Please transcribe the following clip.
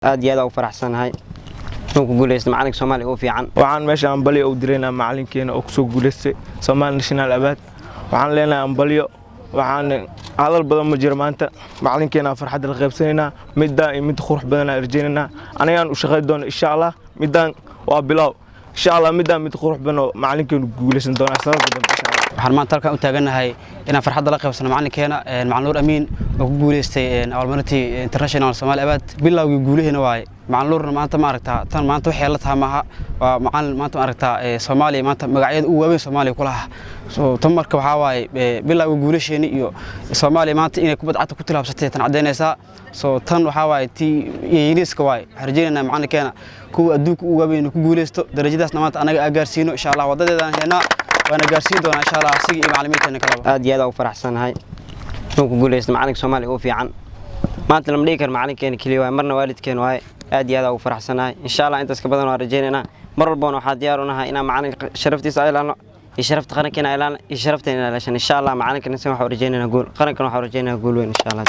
aad iyo aad ugu faraxsanahay inuu ku guuleystay macalinka Soomaaliya oo fiican waxaan meesha ambaliyo u direynaa macalinkeena oo soo guuleystay Soomaali National Award waxaan leenahay ambaliyo waxaan hadal badan ma jiro maanta macalinkeena farxad la qaybsanayna midda iyo mid qurux badan arjeynana anigaan u shaqeyn doono insha Allah midaan waa bilow insha Allah midaan mid qurux badan macalinkeenu guuleysan doona sanadka dambe insha Allah waxaan maanta halkaan u taaganahay inaan farxad la qaybsano macalinkeena Macalin Nuur Amiin oo ku guuleystay Almanati International Somali Award bilowgii guuleeyna waay Macalin Nuur maanta ma aragtaa tan maanta waxay la tahay maaha waa macalin maanta ma aragtaa Soomaaliya maanta magacyada uu waaweyn Soomaaliya ku lahaa soo tan marka waxa waay bilowgii guuleesheen iyo Soomaaliya maanta inay kubad cad ku tilaabsatay tan cadeynaysa soo tan waxa waay tii Ingiriiska waay harjeynana macalinkeena kuwa adduunka uu waaweyn ku guuleysto darajadaasna maanta anaga gaarsiino insha Allah wadadeedana heena وانا قارسين دونا ان شاء الله سيغي معلميتنا كلابا aad iyo aad ugu faraxsanahay inuu ku guuleystay macalinka Soomaaliya oo fiican maanta lama dhigi karo macalinkeena kaliya waa marna waalidkeena waay aad iyo aad ugu faraxsanahay insha Allah intaas ka badan waa rajeynayna mar walba waxa diyaar u nahay inaan macalinka sharaftiisa ilaano iyo sharafta qarankeena ilaano iyo sharafteena ilaashan insha Allah macalinkeena waxa rajeynayna gool qarankeena waxa rajeynayna gool weyn insha Allah